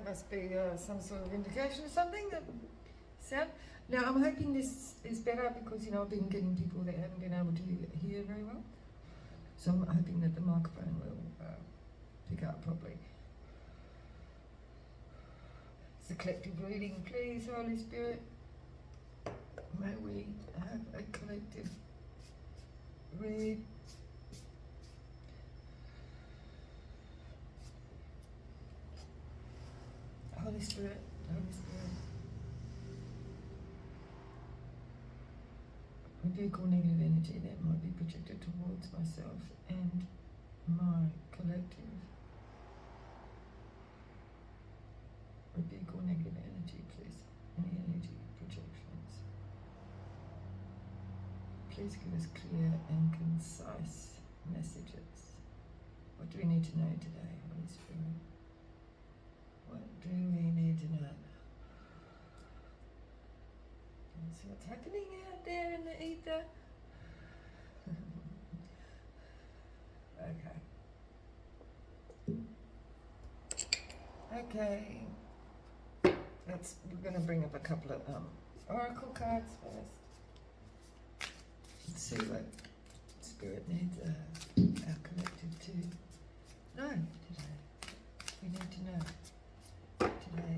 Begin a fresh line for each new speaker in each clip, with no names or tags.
must be some sort of indication of something that sound. Now I'm hoping this is better because I've been getting people that haven't been able to hear very well. So I'm hoping that the microphone will pick up properly. It's a collective reading, please, Holy Spirit. May we have a collective read. Holy Spirit, Holy Spirit. Rebuke all negative energy that might be projected towards myself and my collective. Rebuke all negative energy, please. Any energy projections. Please give us clear and concise messages. What do we need to know today, Holy Spirit? What do we need to know? See what's happening out there in the ether? Okay. We're going to bring up a couple of oracle cards first. Let's see what Spirit needs our collective to know today. We need to know today.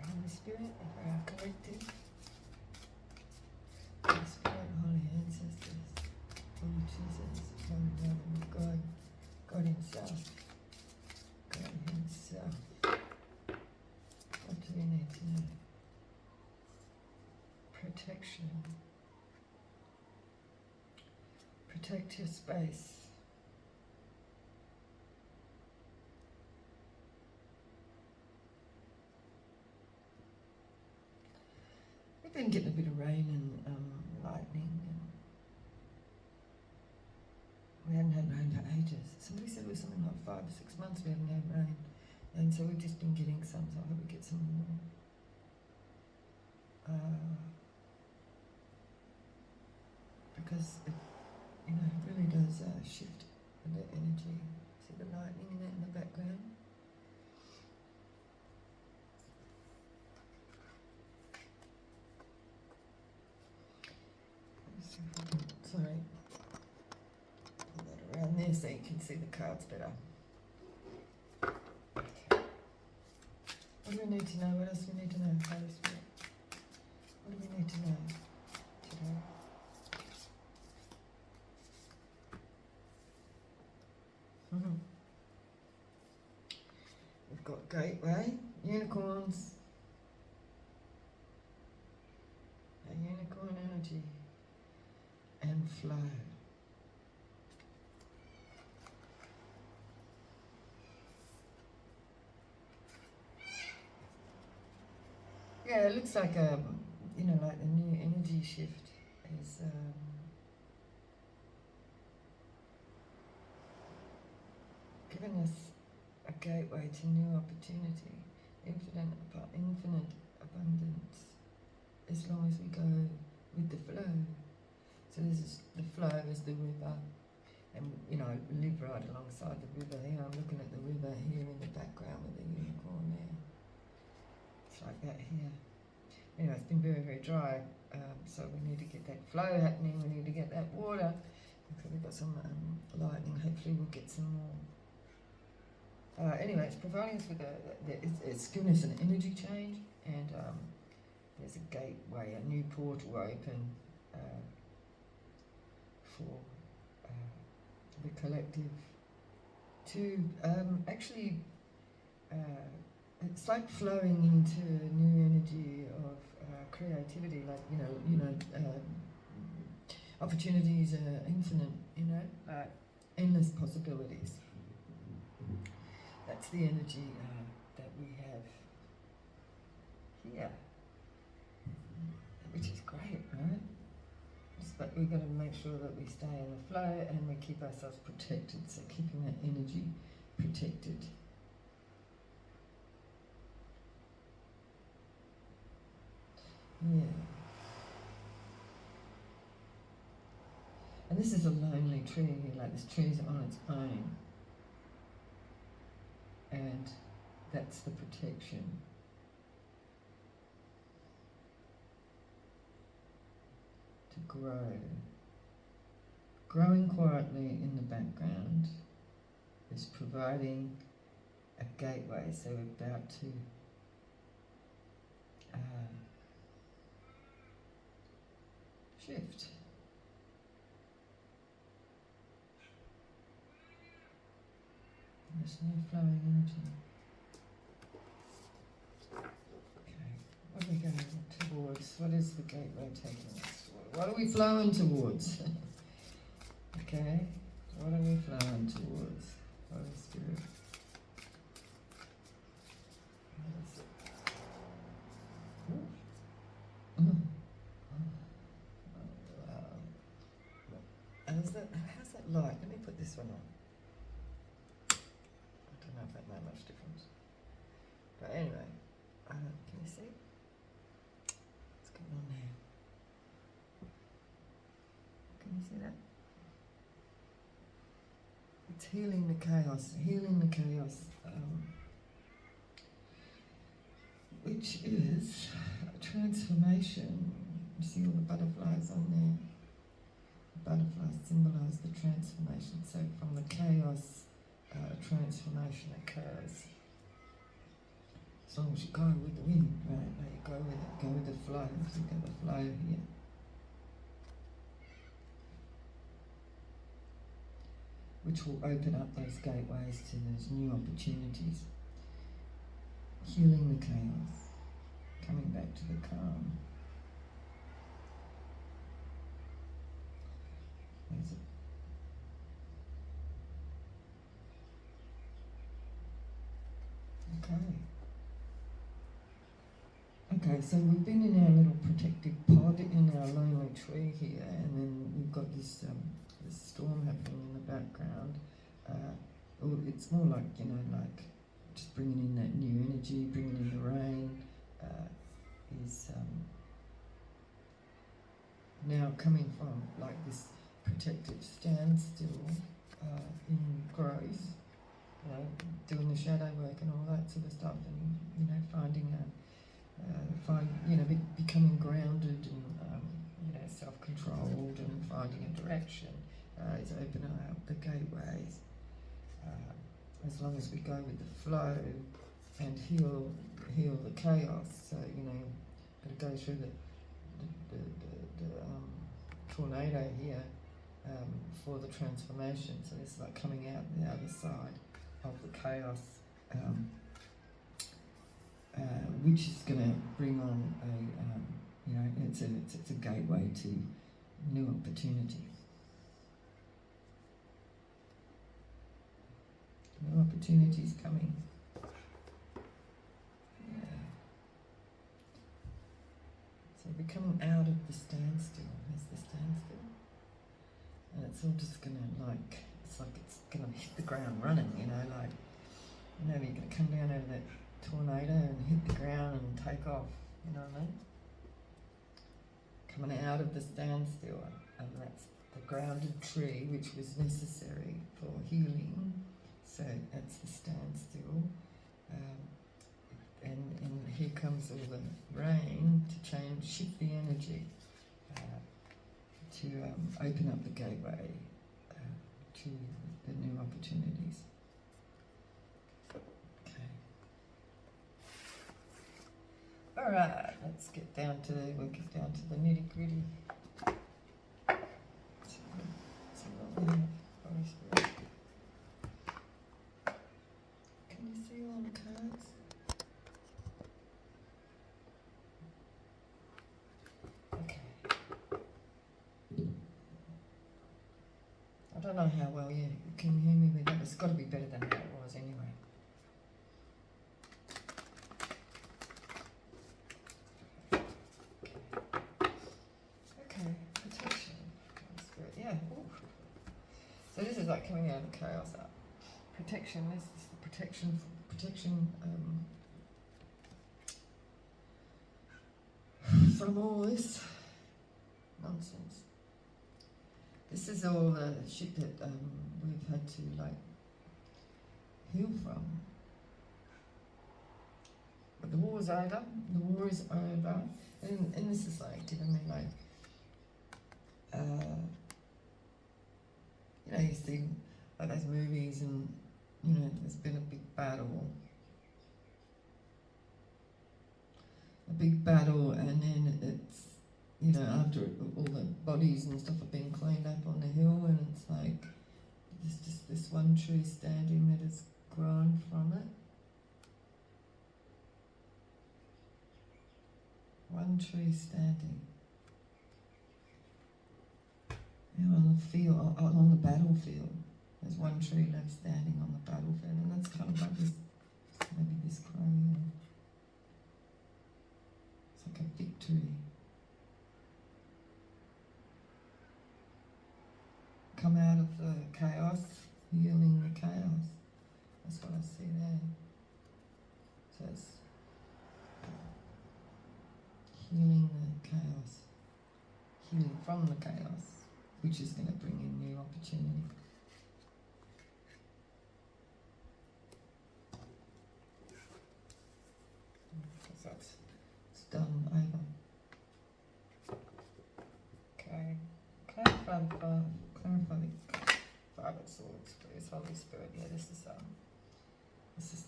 Holy Spirit, for our collective. Holy Spirit, Holy Ancestors, Holy Jesus, Holy Mother of God, God Himself, God Himself. What do we need to know? Protection. Protect your space. We've been getting a bit of rain and lightning, and we hadn't had rain for ages. Somebody said it was something like 5 or 6 months we haven't had rain, and so we've just been getting some, so I hope we get some more. Because it really does shift the energy. See the lightning in the background? Sorry, put that around there so you can see the cards better. Okay. What do we need to know? What else do we need to know? Holy Spirit? What do we need to know today? We've got gateway, unicorns, a unicorn energy, and flow. Yeah, it looks like like the new energy shift is giving us a gateway to new opportunity, infinite abundance, as long as we go with the flow. So the flow is the river, and live right alongside the river here. I'm looking at the river here in the background with the unicorn there. It's like that here. Anyway, it's been very, very dry, so we need to get that flow happening. We need to get that water. Okay, we've got some lightning. Hopefully we'll get some more. Anyway, it's providing us with it's giving us an energy change, and there's a gateway, a new portal open for the collective to actually, it's like flowing into a new energy of creativity, like opportunities are infinite, endless possibilities. That's the energy that we have here, which is great, right? But we've got to make sure that we stay in the flow and we keep ourselves protected, so keeping that energy protected. Yeah. And this is a lonely tree, like this tree's on its own. And That's the protection. To grow. Growing quietly in the background is providing a gateway. So we're about to shift. There's no flowing energy. Okay, what are we going towards? What is the gateway taking us? What are we flowing towards? Okay, what are we flowing towards? Holy Spirit. How's that light? Let me put this one on. I don't know if that made much difference. But anyway, can you see? What's going on there? Can you see that? It's healing the chaos, which is a transformation. You see all the butterflies on there? The butterflies symbolise the transformation. So from the chaos, transformation occurs. As long as you go with the wind, right? Like you go with it, go with the flow. So you get the flow here. Which will open up those gateways to those new opportunities. Healing the chaos, coming back to the calm. There's Okay, so we've been in our little protective pod in our lonely tree here, and then we've got this storm happening in the background. It's more like, like just bringing in that new energy, bringing in the rain, is now coming from like this protective standstill in growth, doing the shadow work and all that sort of stuff, and finding becoming grounded and self-controlled and finding a direction is opening up the gateways. As long as we go with the flow and heal the chaos. So got to go through the tornado here for the transformation. So it's like coming out the other side of the chaos, which is going to bring on it's a gateway to new opportunity. New opportunities coming. Yeah. So we're coming out of the standstill. There's the standstill. And it's all just gonna it's gonna hit the ground running, you're gonna come down over that tornado and hit the ground and take off, you know what I mean? Coming out of the standstill, and that's the grounded tree, which was necessary for healing. So that's the standstill, and here comes all the rain to shift the energy, to open up the gateway to the new opportunities. Okay. All right, let's get down to the nitty gritty. I don't know how well you can hear me with that. It's got to be better than how it was anyway. Okay, protection. Spirit. Yeah. Ooh. So this is like coming out of chaos up. Protection. This is the protection. From all this nonsense. This is all the shit that we've had to heal from. But the war's over. The war is over. And this is like giving me like, you know, you see like those movies and, you know, there's been a big battle. And then it's, you know, after all the bodies and stuff have been cleaned up on the hill, and it's like there's just this one tree standing that has grown from it. One tree standing. You know, on the field, on the battlefield. There's one tree left standing on the battlefield, and that's kind of like this, maybe this crow here. It's like a victory. Come out of the chaos, healing the chaos. That's what I see there. So it's healing the chaos, healing from the chaos, which is going to bring in new opportunity. Because it's done over. Okay, clarify the Five of Swords, please, Holy Spirit. Yeah, this is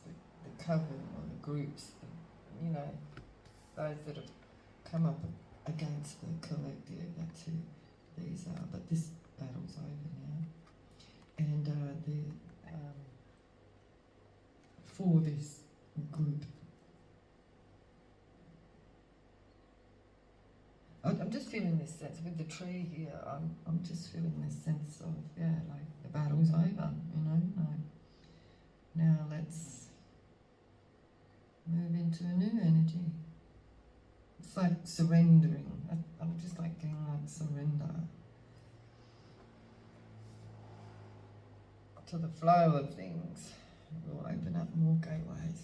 the coven or the groups, you know, those that have come up against the collective. That's who these are. But this battle's over now, and for this group, I'm just feeling this sense with the tree here. I'm just feeling this sense of, yeah, like the battle's over, you know. Like, now let's move into a new energy. It's like surrendering. I'm just like getting like surrender to the flow of things. We'll open up more gateways,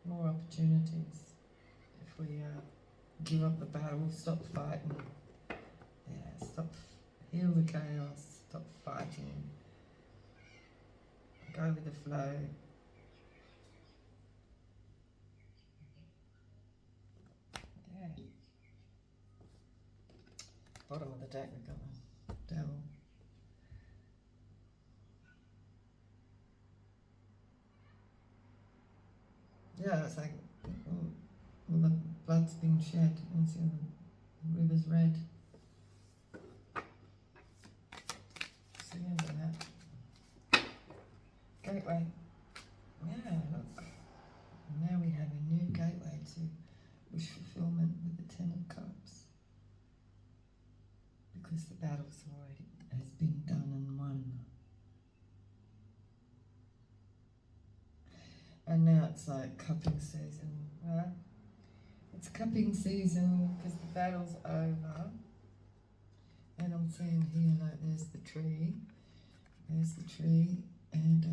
more opportunities. If we give up the battle, stop fighting, heal the chaos, stop fighting, go with the flow. Yeah. Bottom of the deck we've got the devil. Yeah, it's like all the blood's been shed, and see the river's red. So yeah, do that. Gateway. Yeah, look. Now we have a new gateway to wish fulfillment with the Ten of Cups. Because the battle's already has been done and won. And now it's like cupping season, right? It's cupping season because the battle's over. And I'm seeing here, like, there's the tree, and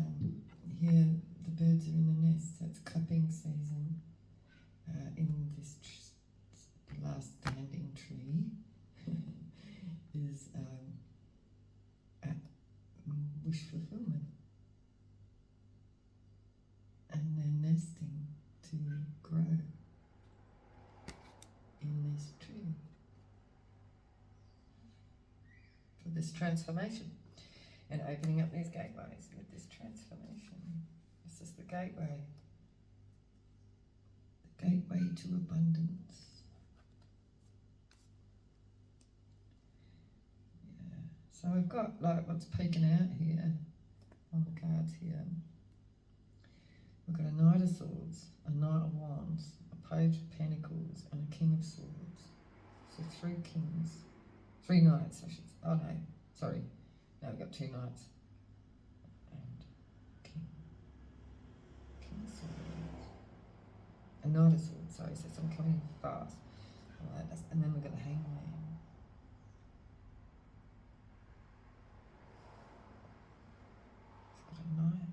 here the birds are in the nest. So it's cupping season in this the last standing tree is at wish fulfillment, and they're nesting to grow in this tree for this transformation and opening up these gateways with this transformation. This is the gateway to abundance. Yeah. So we've got like what's peeking out here on the cards here. We've got a Knight of Swords, a Knight of Wands, a Page of Pentacles, and a King of Swords. So three knights, I should say. Oh no, sorry. Now we've got two knights. And King of Swords. A Knight of Swords, sorry, so I'm coming fast. Alright, and then we've got the Hangman. It's got a knight.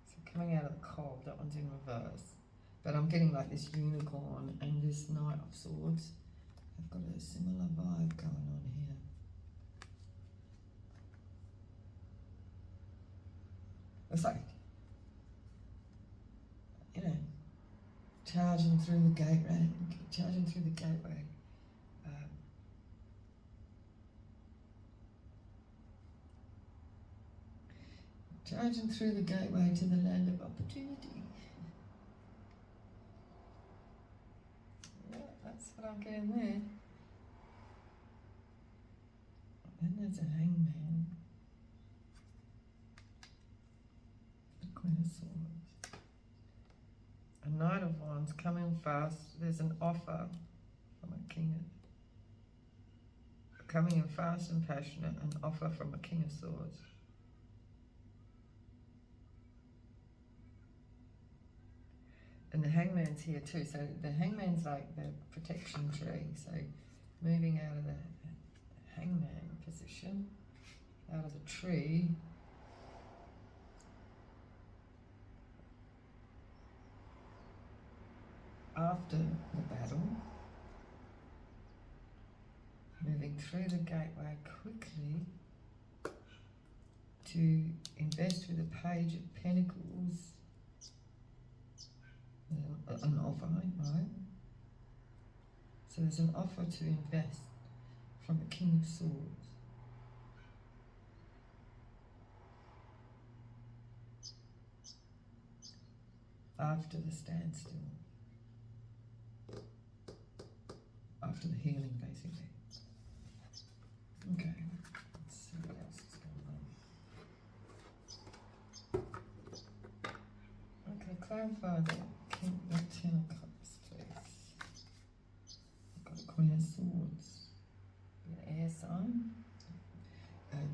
So coming out of the cold, that one's in reverse. But I'm getting like this unicorn and this Knight of Swords. I've got a similar vibe going on here. It's like, you know, charging through the gateway, charging through the gateway. Charging through the gateway to the land of opportunity. Yeah, that's what I'm getting there. Then there's a hangman. The Queen of Swords. A Knight of Wands coming fast. There's an offer from a king of, coming in fast and passionate, an offer from a King of Swords. And the hangman's here too. So the hangman's like the protection tree. So moving out of the hangman position, out of the tree. After the battle, moving through the gateway quickly to invest with a Page of Pentacles. An offer, right? So there's an offer to invest from a King of Swords. After the standstill. After the healing, basically. Okay, let's see what else is going on. Okay, clarify the Ten of Cups, please. I've got a Queen of Swords. An air sign.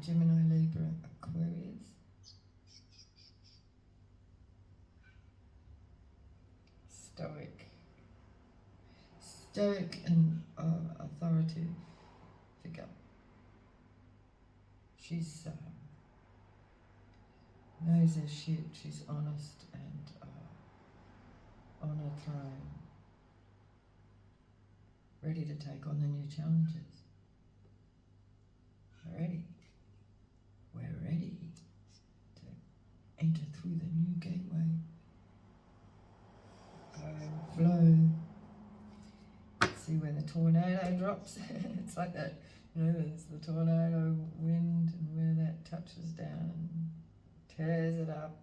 Gemini, Libra, Aquarius. Stoic and authoritative figure. She's knows her shit. She's honest and on her throne, ready to take on the new challenges. We're ready to enter through the new gateway. Flow. See where the tornado drops. It's like that, you know, there's the tornado wind, and where that touches down, tears it up.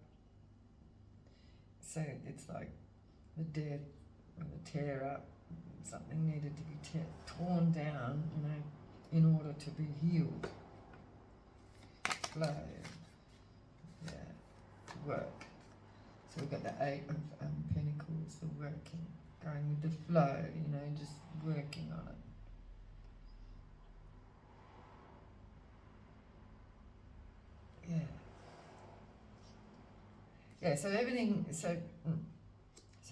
So it's like the death or the tear up. Something needed to be torn down, you know, in order to be healed. Flow. Yeah. Work. So we've got the Eight of Pentacles, the working. Going with the flow, you know, just working on it. Yeah, so everything, so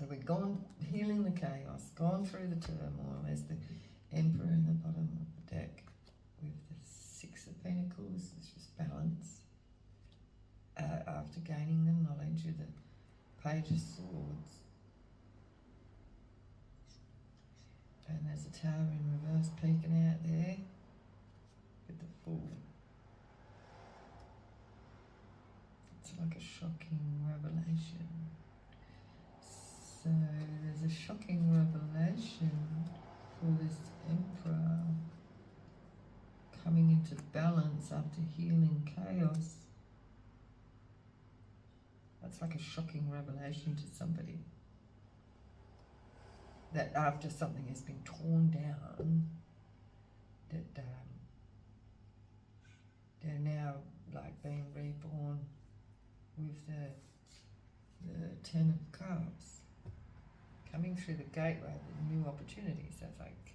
we've gone, healing the chaos, gone through the turmoil. There's the Emperor in the bottom of the deck with the Six of Pentacles. It's just balance. After gaining the knowledge of the Page of Swords. And there's a Tower in reverse peeking out there with the Fool. It's like a shocking revelation. So there's a shocking revelation for this Emperor coming into balance after healing chaos. That's like a shocking revelation to somebody. That after something has been torn down, that they're now like being reborn with the Ten of Cups coming through the gateway with new opportunities. That's like,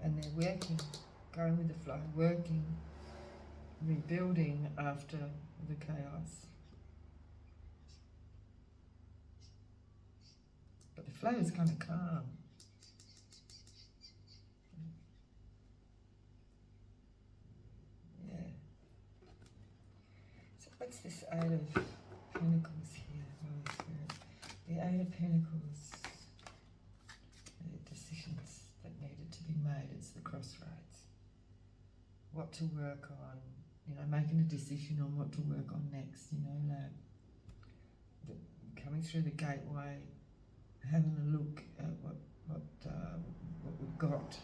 and they're working, going with the flow, working, rebuilding after the chaos. But the flow is kind of calm. Yeah. So what's this Eight of Pentacles here, Holy Spirit? Eight of Pentacles. The decisions that needed to be made. It's the crossroads. What to work on. You know, making a decision on what to work on next. You know, like coming through the gateway, having a look at what we've got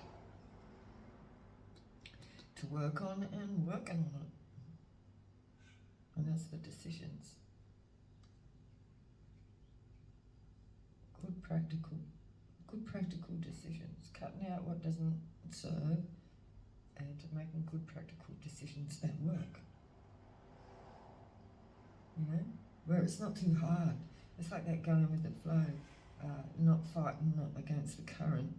to work on and working on it. And that's the decisions. Good practical decisions. Cutting out what doesn't serve and making good practical decisions that work. You know? Where it's not too hard. It's like that going with the flow. Not fighting, not against the current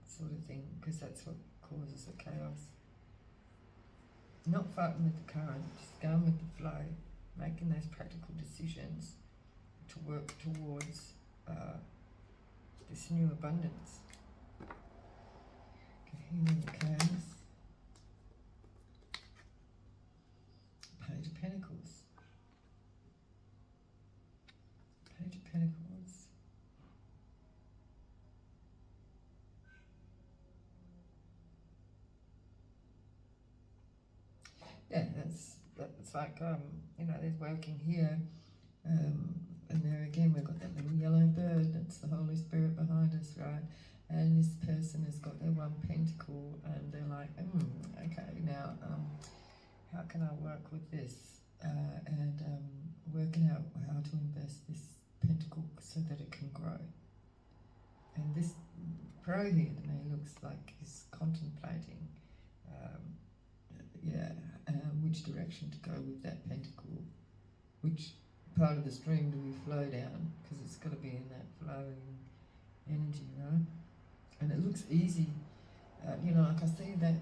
sort of thing, because that's what causes the chaos. Not fighting with the current, just going with the flow, making those practical decisions to work towards this new abundance. Okay, healing the chaos. Page of Pentacles. Page of Pentacles. Yeah, that's like, you know, there's working here, and there again we've got that little yellow bird, that's the Holy Spirit behind us, right? And this person has got their one pentacle, and they're like, okay, now, how can I work with this? And working out how to invest this pentacle so that it can grow. And this pro here to me looks like he's contemplating, which direction to go with that pentacle, which part of the stream do we flow down, because it's got to be in that flowing energy, right? And it looks easy, you know, like I see that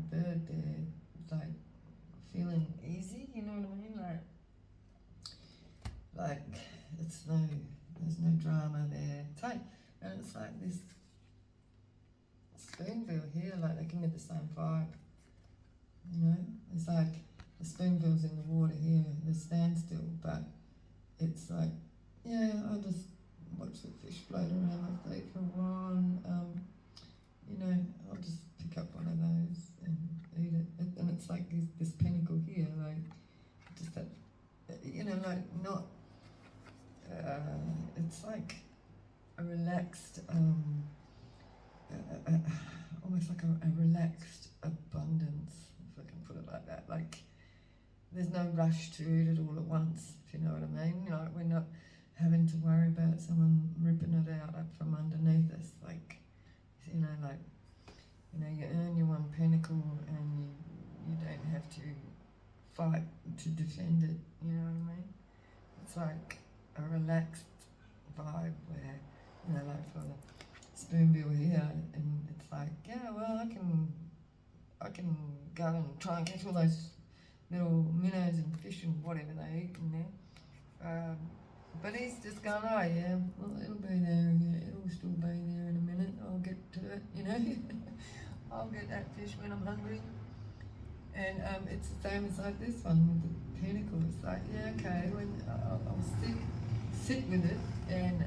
bird there, like feeling easy, you know what I mean, like there's no drama there. It's like, and it's like this spoonbill here, like they give me the same vibe, you know. It's like the spoonbill's in the water here, the standstill, but it's like, yeah, I'll just watch the fish float around my plate for a while, and, you know, I'll just pick up one of those and eat it. And it's like this pentacle here, like, just that, you know, like not, it's like a relaxed, almost like a relaxed abundance, if I can put it like that. Like, there's no rush to eat it all at once, if you know what I mean. You know, we're not having to worry about someone ripping it out up from underneath us. Like, you know, like, you know, you earn your one pentacle and you don't have to fight to defend it, you know what I mean? It's like a relaxed vibe where, you know, like for the spoonbill here, and it's like, yeah, well, I can go and try and catch all those little minnows and fish and whatever they eat in there. But he's just going, oh yeah, well, it'll be there, yeah, it'll still be there in a minute, I'll get to it, you know. I'll get that fish when I'm hungry. And it's the same as like this one with the pentacle. It's like, yeah, okay, when I'll sit with it, and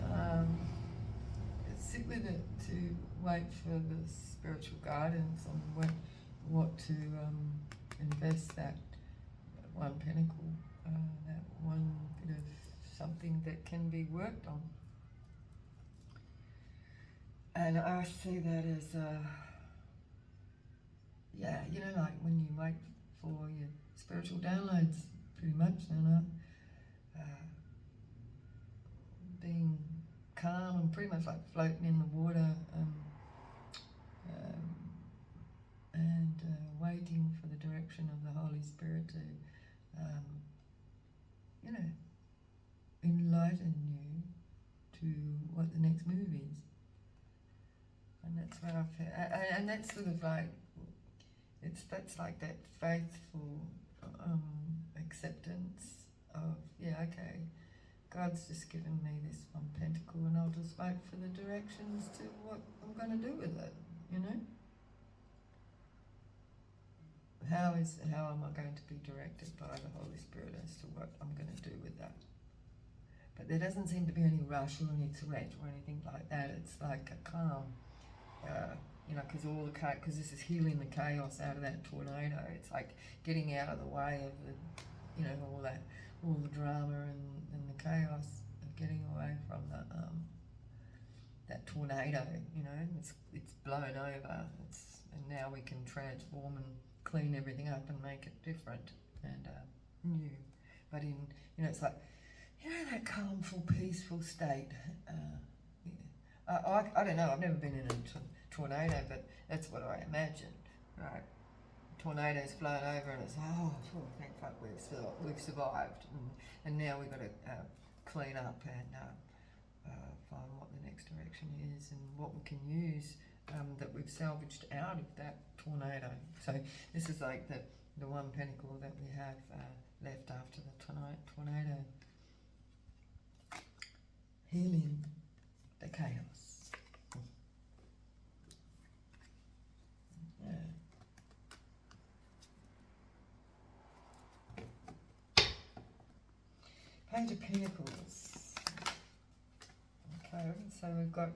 sit with it to wait for the spiritual guidance on what to invest that one pentacle, that one bit of something that can be worked on. And I see that as yeah, you know, like when you wait for your spiritual downloads, pretty much, you know, being calm and pretty much like floating in the water, and waiting for the direction of the Holy Spirit to, you know, enlighten you to what the next move is. And that's what I feel, and that's sort of like, that's like that faithful acceptance of, yeah, okay, God's just given me this one pentacle, and I'll just wait for the directions to what I'm going to do with it, you know? How am I going to be directed by the Holy Spirit as to what I'm going to do with that? but there doesn't seem to be any rush or any threat or anything like that. It's like a calm, because this is healing the chaos out of that tornado. It's like getting out of the way of all the drama and the chaos of getting away from that tornado. It's blown over. And now we can transform and clean everything up and make it different and new. But it's like, that calmful, peaceful state. I don't know, I've never been in a tornado, but that's what I imagine, right? Tornado's flown over and it's, thank fuck we've survived. And now we've got to clean up and find what the next direction is and what we can use that we've salvaged out of that tornado. So this is like the one pentacle that we have left after the tornado. Healing the chaos. Yeah. Page of Pentacles. Okay, so we've got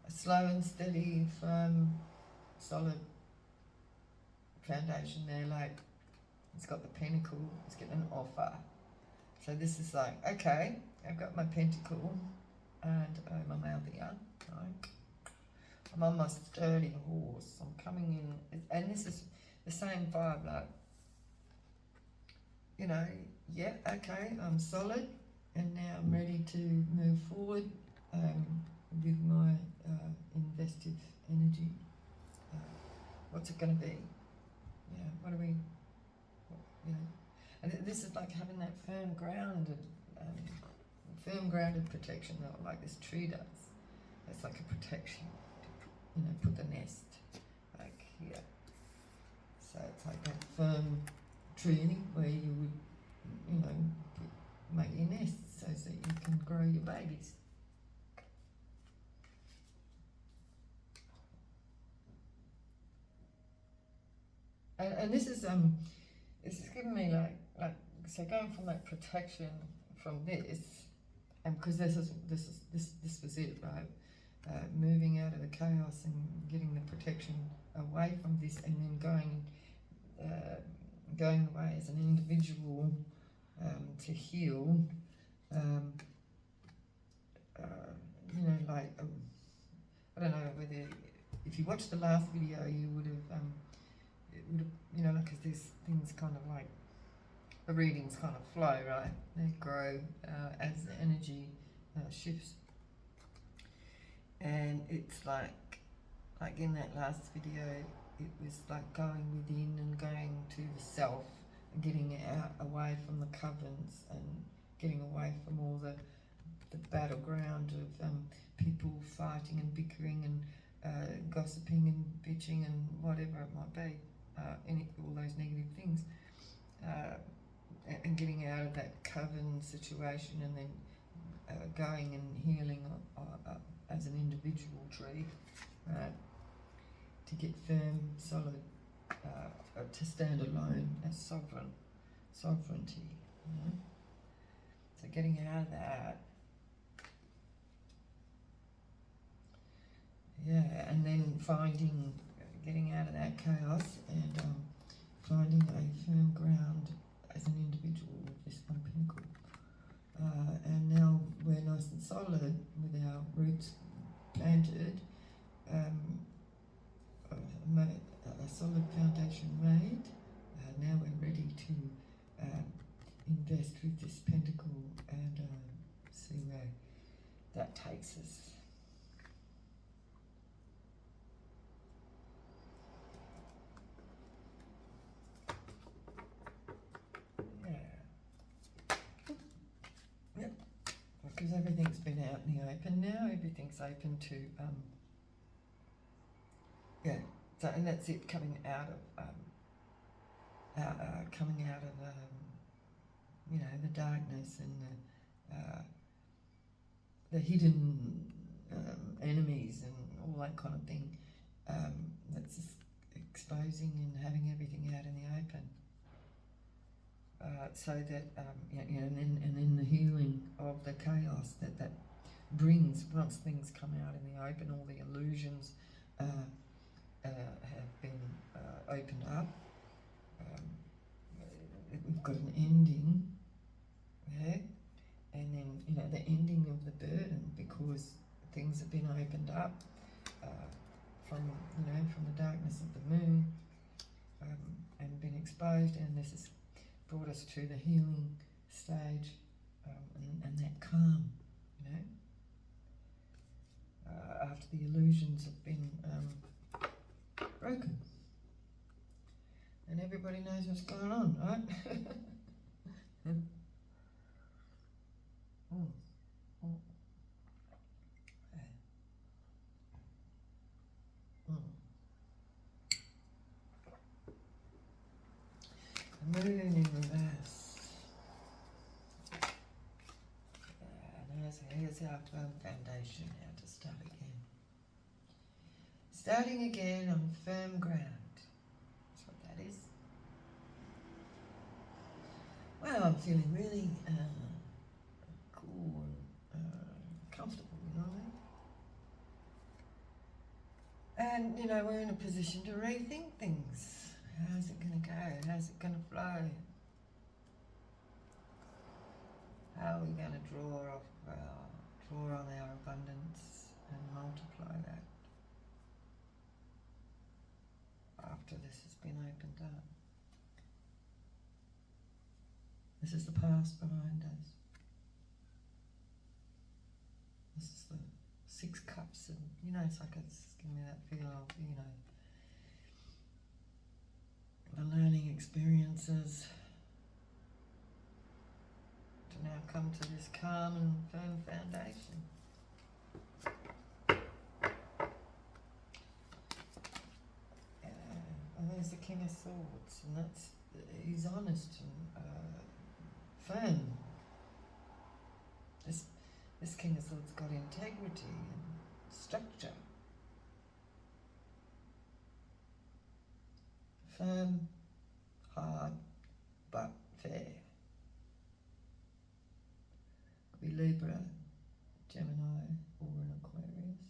a slow and steady, firm, solid foundation there. Like, it's got the pentacle, it's getting an offer. So this is like, okay, I've got my pentacle and I'm out here, right? I'm on my sturdy horse. I'm coming in, and this is the same vibe, like, yeah, okay, I'm solid, and now I'm ready to move forward with my investive energy. What's it going to be? What are we, and this is like having that firm grounded protection, like this tree does. It's like a protection to, put the nest like here. So it's like that firm tree where you would, make your nest so that you can grow your babies. And this is giving me like so going from that protection from this, and because this was it, right? Moving out of the chaos and getting the protection away from this, and then going away as an individual to heal. I don't know whether if you watched the last video, you would have. It would have, because these things kind of like, the readings kind of flow, right? They grow as the energy shifts. And it's like in that last video, it was like going within and going to the self, and getting out away from the covens and getting away from all the battleground of people fighting and bickering and gossiping and bitching and whatever it might be. All those negative things, and getting out of that coven situation, and then going and healing as an individual tree, right? To get firm, solid, to stand alone as sovereignty. So getting out of that, and then getting out of that chaos and finding a firm ground as an individual with this one pinnacle. And now we're nice and solid with our roots planted, a solid foundation made. Now we're ready to invest with this pentacle and see where that takes us. Because everything's been out in the open, now everything's open to, so, and that's it, coming out of the darkness and the hidden enemies and all that kind of thing. That's just exposing and having everything out in the open. so that and in the healing of the chaos that brings, once things come out in the open, all the illusions have been opened up. We've got an ending, yeah, and then the ending of the burden, because things have been opened up from the darkness of the moon, and been exposed, and this has brought us to the healing stage, and that calm, after the illusions have been broken. And everybody knows what's going on, right? Mm. Mm. Mm. The moon in reverse. And here's our foundation, how to start again. Starting again on firm ground. That's what that is. Well, I'm feeling really cool and comfortable, And, we're in a position to rethink things. How's it going to go? How's it going to flow? How are we going to draw on our abundance and multiply that after this has been opened up? This is the past behind us. This is the 6 cups, and it's like it's giving me that feel of the learning experiences to now come to this calm and firm foundation. And there's the King of Swords, and he's honest and firm. This King of Swords got integrity and structure. Firm, hard, but fair. Be Libra, Gemini, or an Aquarius.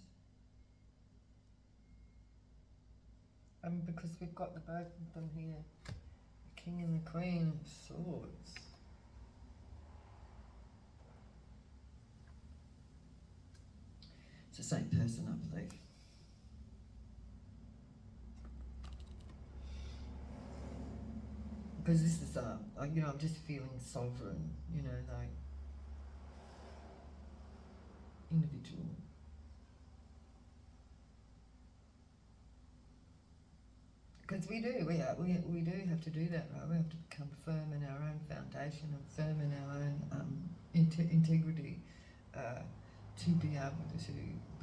Because we've got the both of them here, the King and the Queen of Swords. It's the same person, I believe. Because this is, I'm just feeling sovereign, like individual. Because we do have to do that, right? We have to become firm in our own foundation and firm in our own integrity to be able to,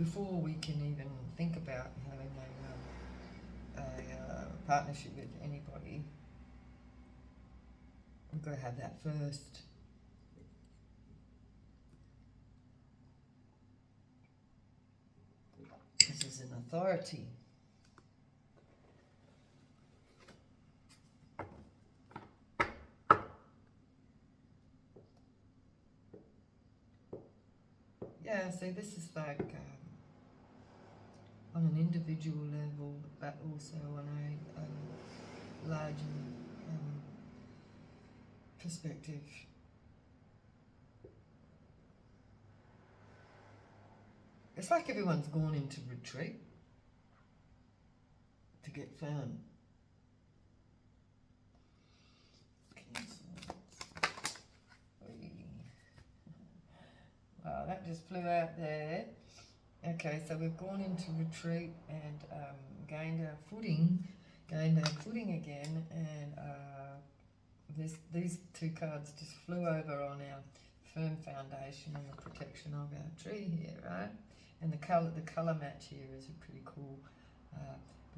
before we can even think about having a partnership with anybody, we've got to have that first. This is an authority. Yeah, so this is like on an individual level, but also on a larger perspective. It's like everyone's gone into retreat to get firm. Wow, that just flew out there. Okay, so we've gone into retreat and gained our footing again, and these 2 cards just flew over on our firm foundation and the protection of our tree here, right? And the colour match here is pretty cool,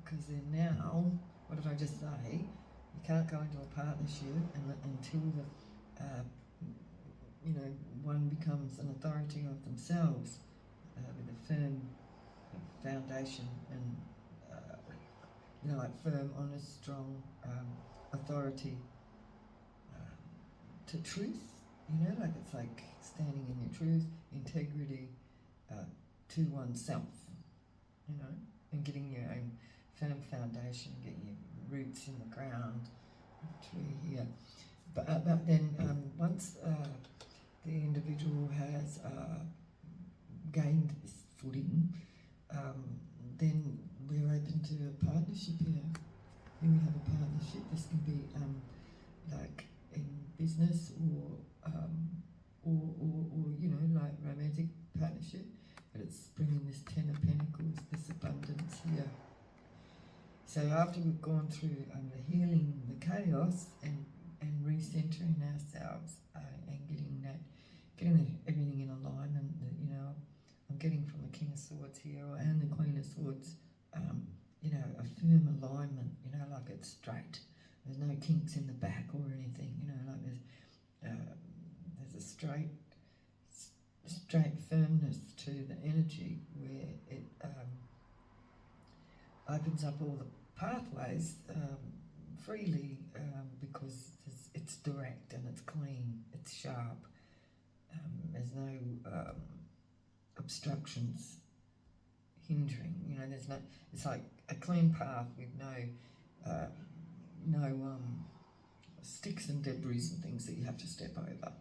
because then now, what did I just say? You can't go into a partnership until one becomes an authority of themselves, with a firm foundation and like firm, honest, strong authority to truth, you know, like it's like standing in your truth, integrity, to oneself, you know, and getting your own firm foundation, getting your roots in the ground, tree here. But then once the individual has gained this footing, then we're open to a partnership here. Here we have a partnership. This can be like in business or you know, like romantic partnership. But it's bringing this Ten of Pentacles, this abundance here. So after we've gone through the healing, the chaos, and recentering ourselves and getting everything in alignment, you know, I'm getting from the King of Swords here and the Queen of Swords, you know, a firm alignment, you know, like it's straight. There's no kinks in the back or anything, you know, like there's a straight firmness to the energy where it opens up all the pathways freely, because it's direct and it's clean, it's sharp. There's no obstructions hindering, you know, there's no, it's like a clean path with no sticks and debris and things that you have to step over.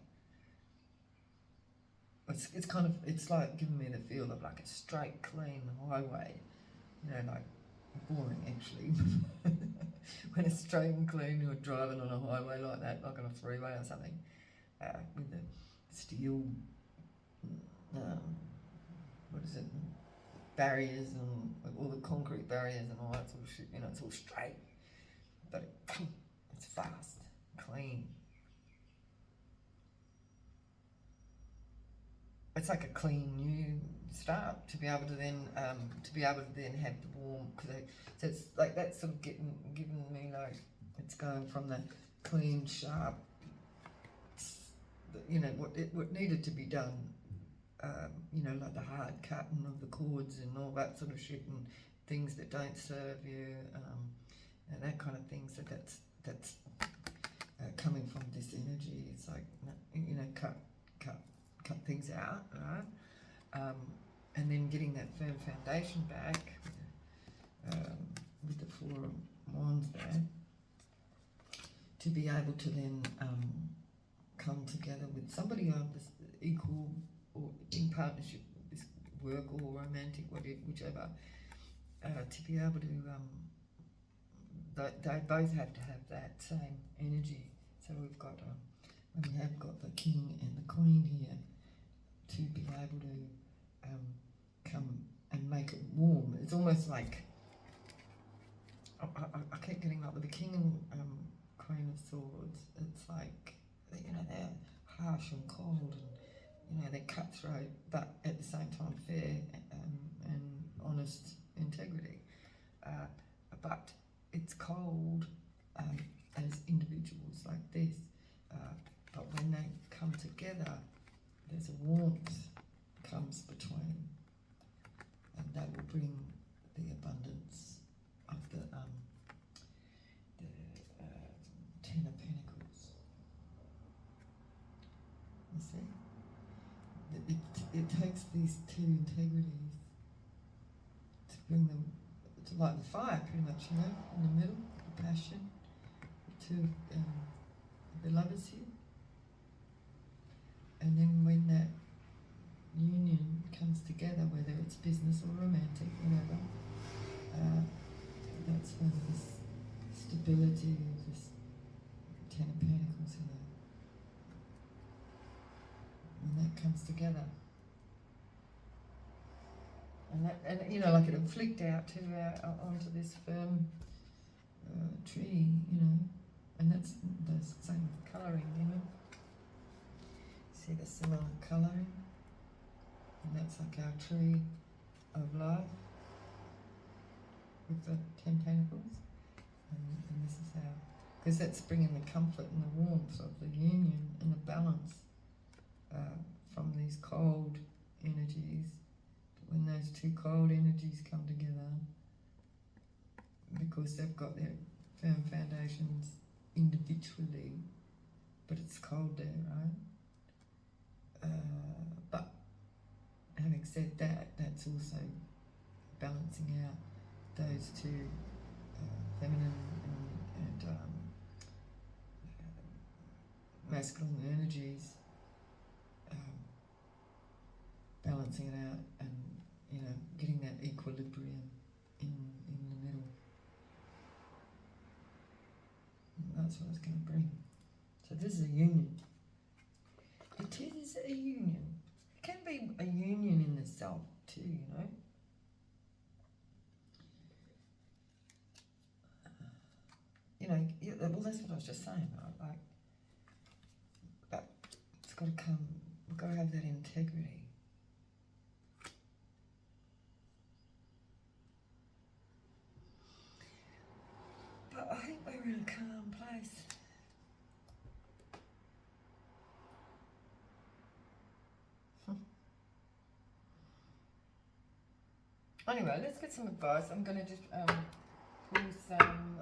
It's kind of, it's like giving me the feel of like a straight, clean highway, you know, like boring actually. When it's straight and clean, you're driving on a highway like that, like on a freeway or something, with the steel, what is it, barriers and all the concrete barriers and all that sort of shit, you know, it's all straight, but it's fast, clean. It's like a clean new start to be able to then have the warm, because so it's like that's sort of giving me like it's going from that clean, sharp, you know, what needed to be done, you know, like the hard cutting of the cords and all that sort of shit and things that don't serve you, and that kind of thing. So that's coming from this energy. It's like, you know, cut things out, right? And then getting that firm foundation back with the Four of Wands there, to be able to then come together with somebody of this equal or in partnership, this work or romantic, whichever, to be able to, they both have to have that same energy. So we've got, and we have got the King and the Queen here, to be able to come and make it warm. It's almost like, I keep getting like with the King and Queen of Swords, it's like, you know, they're harsh and cold and, you know, they're cutthroat, but at the same time fair and honest integrity. But it's cold as individuals like this, but when they come together, there's a warmth comes between, and that will bring the abundance of the Ten of Pentacles. You see, it takes these two integrities to bring them to light the fire, pretty much, you know, in the middle, the passion, the two the lovers here. And then when that union comes together, whether it's business or romantic, whatever, that's when this stability of this Ten of Pentacles here, when that comes together, and you know, like it'll flicked out to onto this firm tree, you know, and that's the same colouring, you know. See the similar colouring, and that's like our tree of life with the 10 Pentacles, and this is how, because that's bringing the comfort and the warmth of the union and the balance from these cold energies. But when those two cold energies come together, because they've got their firm foundations individually, but it's cold there, right? But having said that, that's also balancing out those two feminine and masculine energies, balancing it out and, you know, getting that equilibrium in the middle. And that's what it's going to bring. So this is a union. It is a union. It can be a union in the self too, you know. You know, yeah, well, that's what I was just saying, right? Like, but it's got to come. We've got to have that integrity. But I think we're in a calm place. Anyway, let's get some advice. I'm going to just pull some.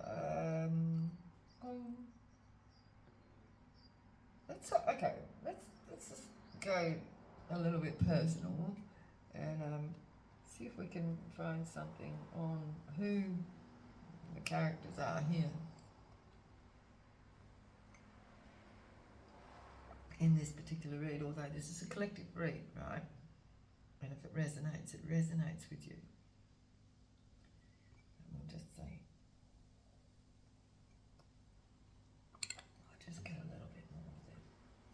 Let's just go a little bit personal and see if we can find something on who the characters are here in this particular read. Although this is a collective read, right? And if it resonates with you. And we'll just say, I'll just get a little bit more of that.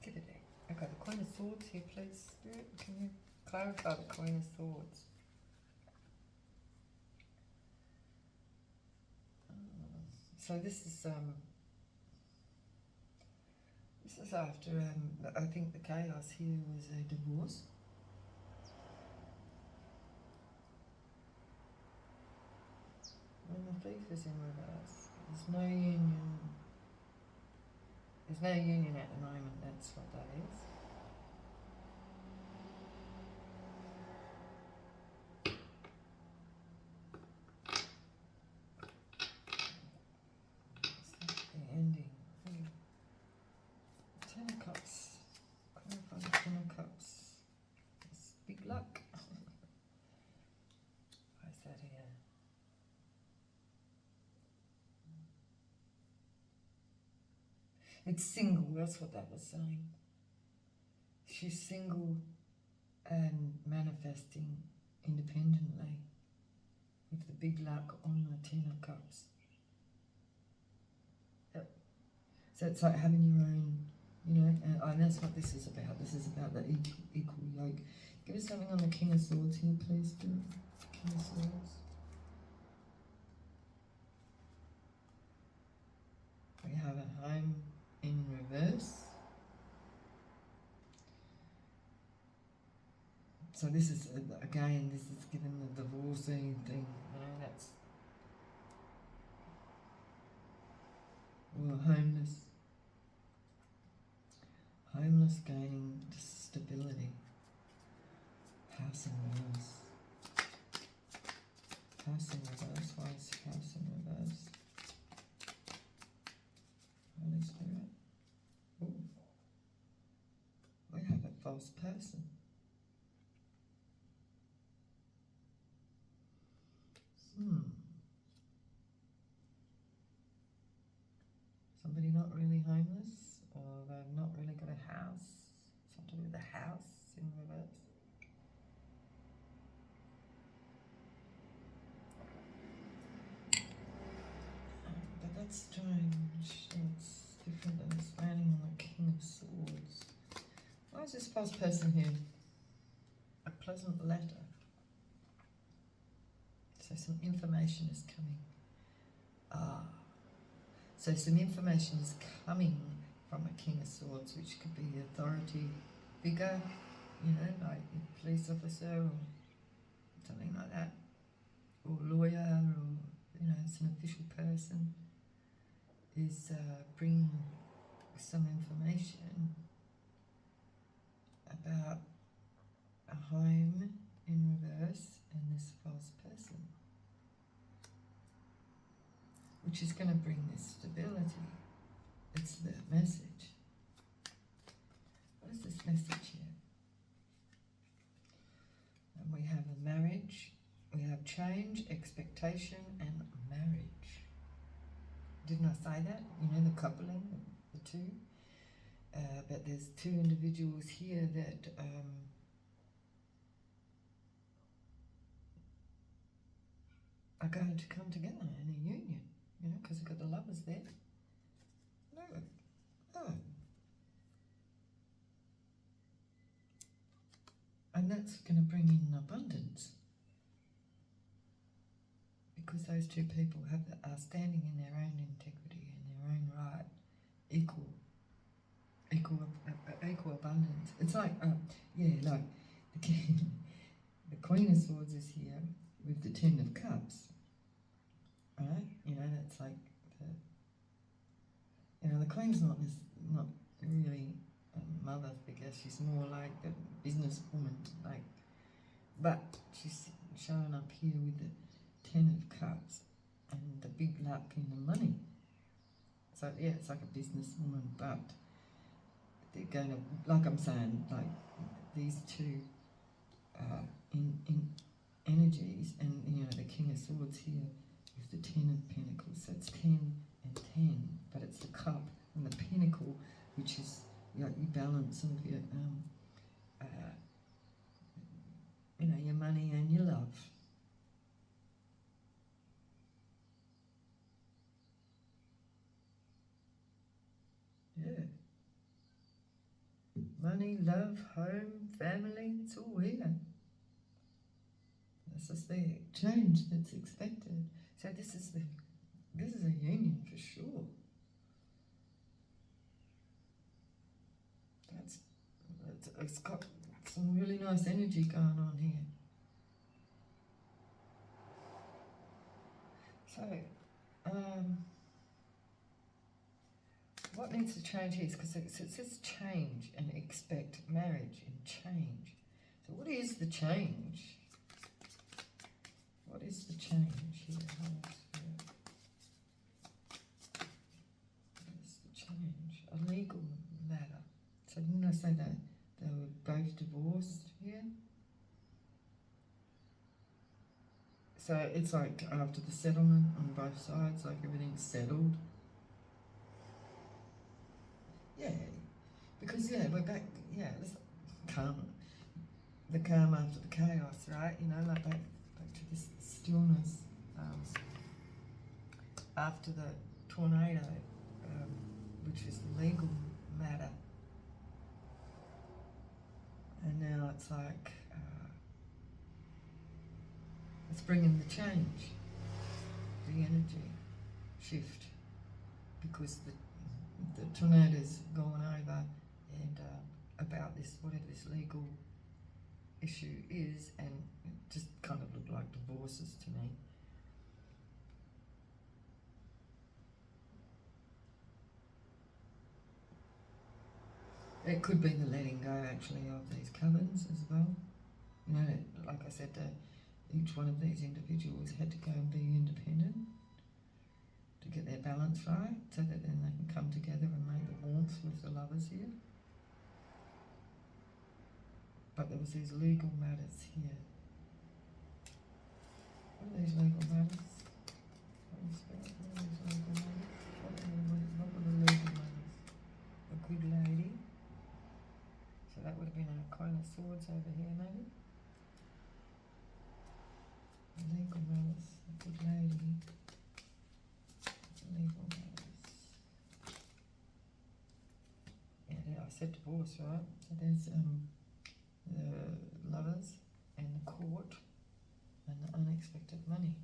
Give it there. Okay, the Queen of Swords here, please, Spirit. Can you clarify the Queen of Swords? So this is after I think the chaos here was a divorce. When the Thief is in reverse, there's no union. There's no union at the moment. That's what that is. The ending. Ten of Cups. Clarify the Ten of Cups. It's big luck. Why is that here? It's single, that's what that was saying. She's single and manifesting independently with the big luck on the Ten of Cups. So it's like having your own, you know, and that's what this is about. This is about the equal yoke. Give us something on the King of Swords here, please, King of Swords. We have a home in reverse. So this is, again, this is given the divorcing thing, you know, that's, or homeless. Homeless gaining stability. House in reverse. House in reverse. Why is house in reverse? Holy Spirit. Ooh. We have a false person. Somebody not really homeless, or they've not really got a house. Something with a house in reverse. But that's strange. That's different than this landing on the King of Swords. Why is this false person here? A pleasant letter. So some information is coming. So some information is coming from a King of Swords, which could be authority figure, you know, like a police officer or something like that, or lawyer, or, you know, it's an official person, is bringing some information about a home in reverse and this false person, which is going to bring this stability. It's the message. change, expectation, and marriage. Didn't I say that? You know, the coupling, the two. But there's two individuals here that are going to come together in a union, you know, because we've got the lovers there. Look. Oh. And that's going to bring in abundance. Because those two people are standing in their own integrity, in their own right, equal abundance. It's like, like the Queen of Swords is here with the Ten of Cups, right? You know, that's like the Queen's not really a mother figure. She's more like a businesswoman, like, but she's showing up here with the Ten of Cups and the big luck in the money. So yeah, it's like a businesswoman, but they're going to, like I'm saying, like these two in energies, and you know the King of Swords here with the Ten of Pentacles. So it's 10 and 10, but it's the cup and the pentacle, which is your balance of your your money and your love. Yeah. Money, love, home, family, it's all here. This is the change that's expected. So this is a union for sure. It's got some really nice energy going on here. So, what needs to change here? Because it says change and expect marriage and change. So what is the change? What is the change here? What is the change? A legal matter. So didn't I say that they were both divorced here? So it's like after the settlement on both sides, like everything's settled. Yeah, because we're back. Yeah, it's calm. The calm after the chaos, right? You know, like back to this stillness after the tornado, which is the legal matter, and now it's like it's bringing the change, the energy shift, because the tornado's gone over, and about this, whatever this legal issue is, and it just kind of looked like divorces to me. It could be the letting go actually of these covens as well. You know, like I said, each one of these individuals had to go and be independent to get their balance right, so that then they can come together and make the warmth with the lovers here. But there was these legal matters here. What are these legal matters? What are these legal matters? What were the legal matters? A good lady. So that would have been a Queen of Swords over here, maybe. Legal matters. A good lady. Legal matters. Yeah, I said divorce, right? So there's the lovers and the court and the unexpected money.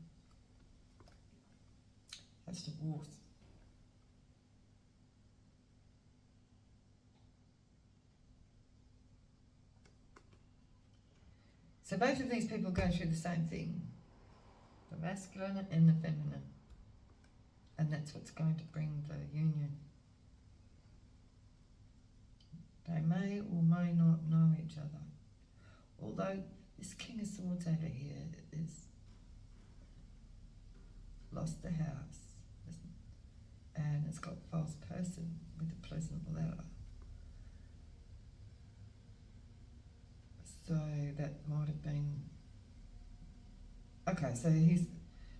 That's divorce. So both of these people go through the same thing, the masculine and the feminine, and that's what's going to bring the union. They may or may not know each other. Although this King of Swords over here is lost the house, and it's got false person with a pleasant letter. So that might have been, I Okay,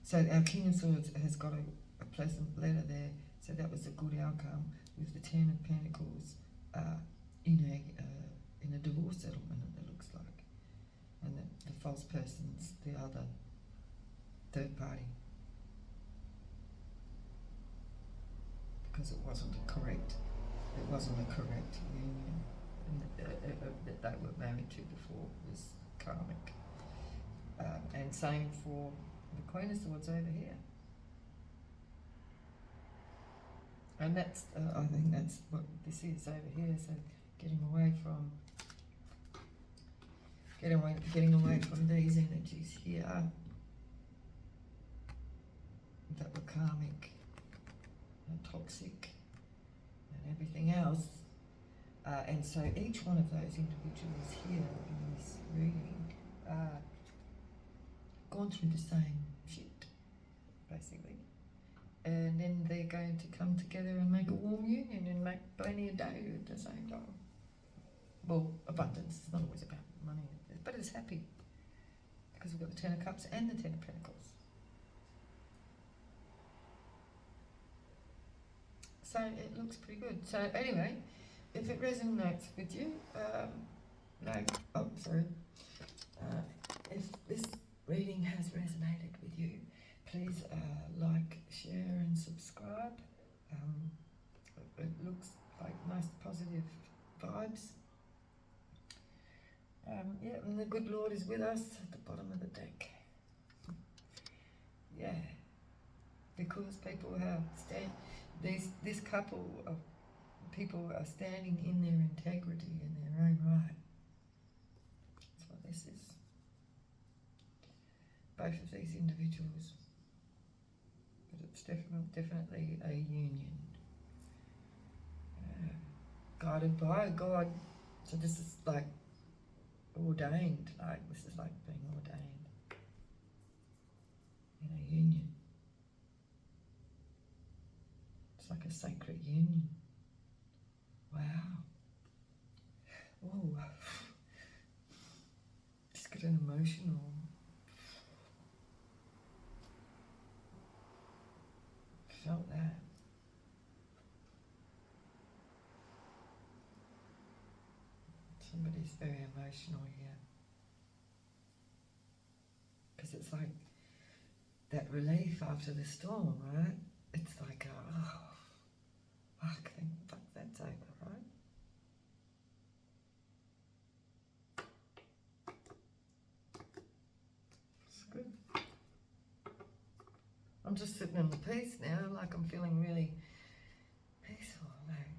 so our King of Swords has got a pleasant letter there, so that was a good outcome with the Ten of Pentacles in a divorce settlement, it looks like, and the false person's the other third party, because it wasn't a correct union that they were married to before. It was karmic. And same for the Queen of Swords over here. And that's, I think that's what this is over here. So getting away from these energies here that were karmic and toxic and everything else. And so each one of those individuals here in this reading gone through the same shit, basically. And then they're going to come together and make a warm union and make plenty of dough at the same time. Well, abundance is not always about money, but it's happy because we've got the Ten of Cups and the Ten of Pentacles. So it looks pretty good. So anyway, if it resonates with you, if this reading has resonated with you, please like, share and subscribe. It looks like nice positive vibes. Yeah, and the good Lord is with us at the bottom of the deck. Yeah, because people have this couple of people are standing in their integrity in their own right. That's what this is. Both of these individuals, but it's definitely a union, guided by God. So this is like ordained, like this is like being ordained in a union. It's like a sacred union. Wow. Oh, just getting emotional. Felt that. Somebody's very emotional here. Because it's like that relief after the storm, right? It's like, fuck, that's over, right? It's good. I'm just sitting in the peace now, like I'm feeling really peaceful, like,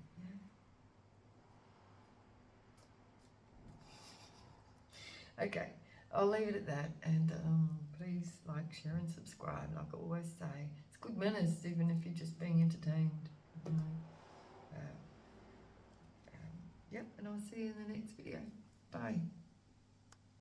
yeah. Okay, I'll leave it at that, and please like, share and subscribe. Like I always say, it's good manners even if you're just being entertained, you know. Yep, and I'll see you in the next video. Bye.